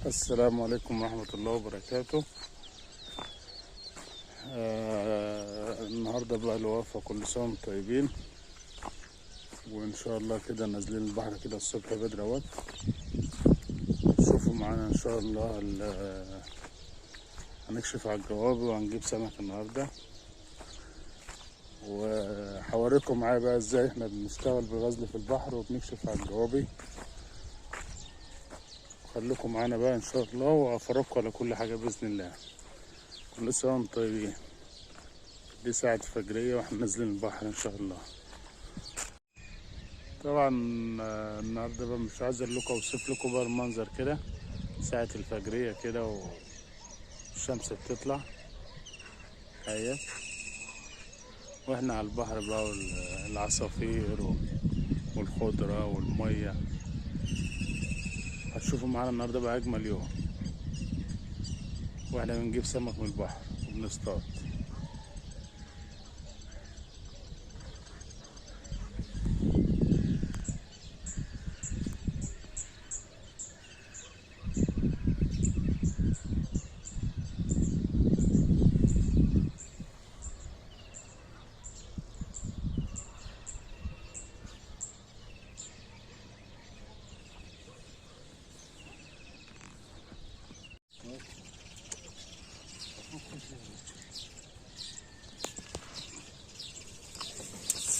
السلام عليكم ورحمة الله وبركاته. النهاردة بقى الوقفة، كل سنة وانتم طيبين، وإن شاء الله كده نازلين البحر كده الصبح بدري اهوت. شوفوا معانا إن شاء الله هنكشف على الجوابي وهنجيب سمك النهاردة، وهوريكم معايا بقى ازاي احنا بنشتغل بغزل في البحر وبنكشف على الجوابي. خليكم معانا بقى ان شاء الله وهفرجكم على كل حاجة بإذن الله. كل سنة وانتم طيبين. دي ساعة فجرية واحنا نازلين البحر ان شاء الله. طبعا النهارده بقى مش عايز لكم اوصف لكم بقى المنظر كده ساعة الفجرية كده والشمس بتطلع اهي، واحنا على البحر بقى والعصافير والخضرة والمية. هتشوفوا معانا النهارده بقى اجمل يوم، واحنا بنجيب سمك من البحر وبنصطاد.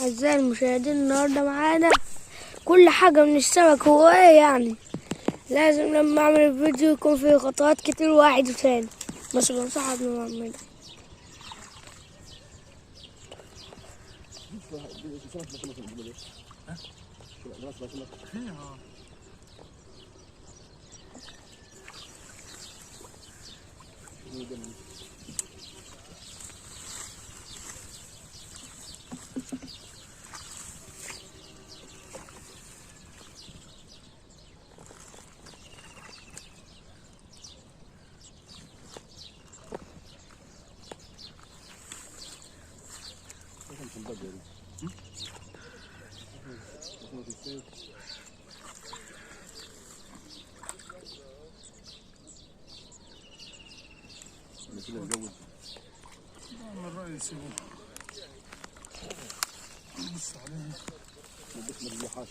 أعزائي المشاهدين، النهاردة معانا كل حاجة من السمك. هو ايه يعني؟ لازم لما أعمل الفيديو يكون فيه خطوات كتير واحد وثاني. مثلا صعب نعمل الرئيس بص عليه بسم الله حاش.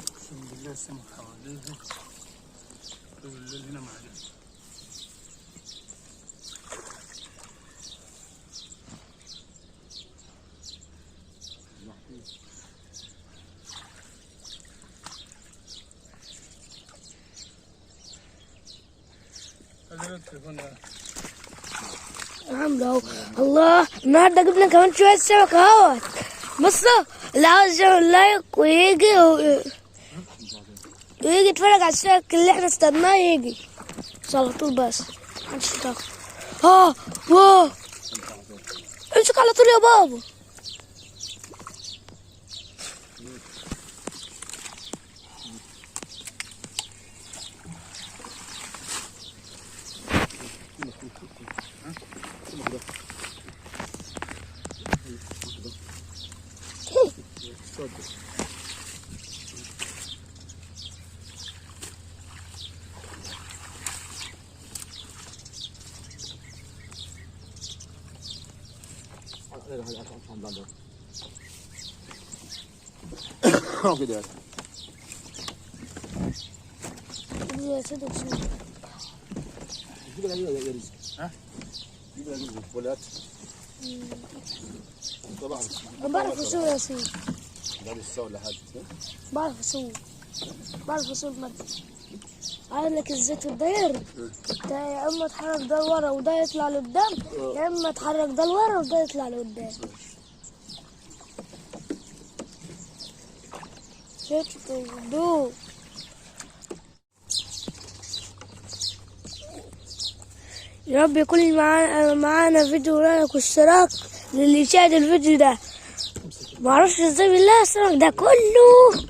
اقسم بالله السمك حواليه طول الليل هنا معلش. هذا التليفون ده عامله اهو. الله، النهارده جبنا كمان شوية سمك اهوت. بصوا، اللي عاوز يعمل لايك ويجي يتفرج على السمك اللي احنا اصطادناه يجي على طول. بس محدش يتأخر. واو، امسك على طول يا بابا. كده يا سيدي بسم طبعا انا بعرف اسوق يا سيدي. ده لسه ولا حاجه؟ بعرف اسوق المادة. عارف لك الزيت الداير ده، يا اما تحرك ده لورا وده يطلع لقدام، يا اما تحرك ده لورا وده يطلع لقدام. دوب. يا رب يكون معانا فيديو لايك واشتراك للي يشاهد الفيديو ده. معرفش ازاي بالله السمك ده كله.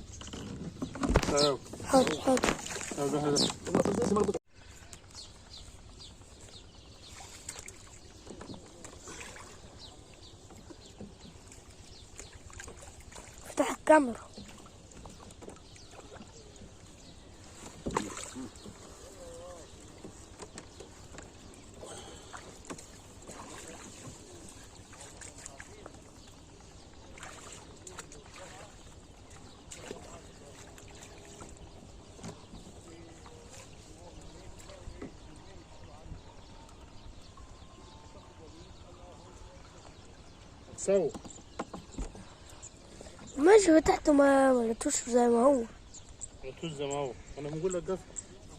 حاضر. افتح الكاميرا. سو ماشي فتحته ما لقيتوش زي ما هو. لقيتوش زي ما هو. انا بقول لك ده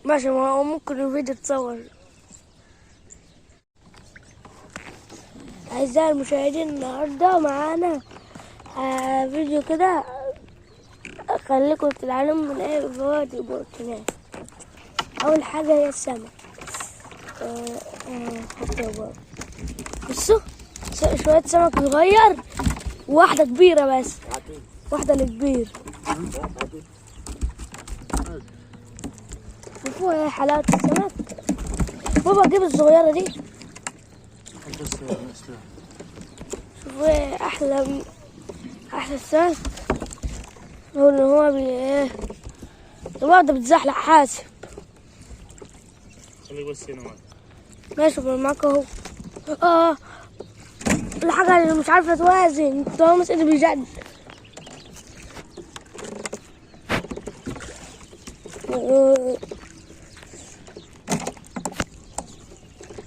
ماشي، ما هو ممكن الفيديو يتصور. أعزائي المشاهدين النهاردة معانا فيديو كده أخليكم تتعلموا من إيه فوائد البروتينات. أول حاجة هي السمك. بصوا شوية سمك صغير وواحدة كبيرة، بس واحدة الكبير. شوفوا ايه حلاوة السمك. بابا جيب الصغيرة دي. شوفوا ايه أحلى السمك. هو اللي هو ايه الواحدة بتزحلق حاسب. خليك بس هنا معاك. ماشي معاك اهو. الحاجة اللي مش عارفة توازن توماس ايدي بيجد.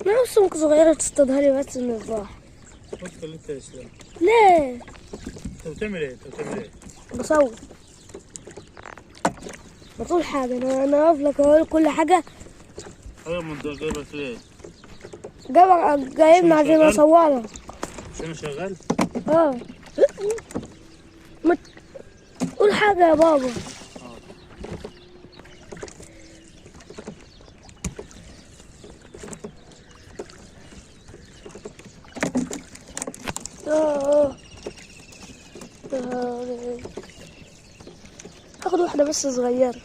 ما نفس سمكة صغيرة تصطادها لي بس من البحر. بص خليك يا اسلام. ليه؟ انت بتعمل ايه؟ بصور. بطول حاجة أنا واقف لك أقول كل حاجة. ايوه ما انت جايبك ليه؟ جايبنا عشان أصورها. مش انا شغال؟ قول حاجة يا بابا. هاخد واحدة بس صغيرة.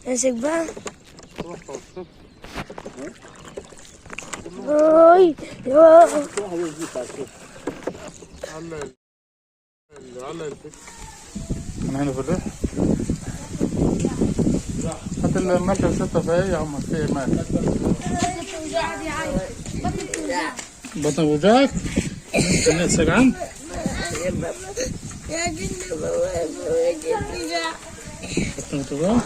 امسك بقى. اي من هنا في الريح. هات المكنة ستة في ايه يا عم؟ في ايه مالك؟ بطنك وجعك؟ انت سجعان؟ يا جن بابا يا جن. بطنك وجعك؟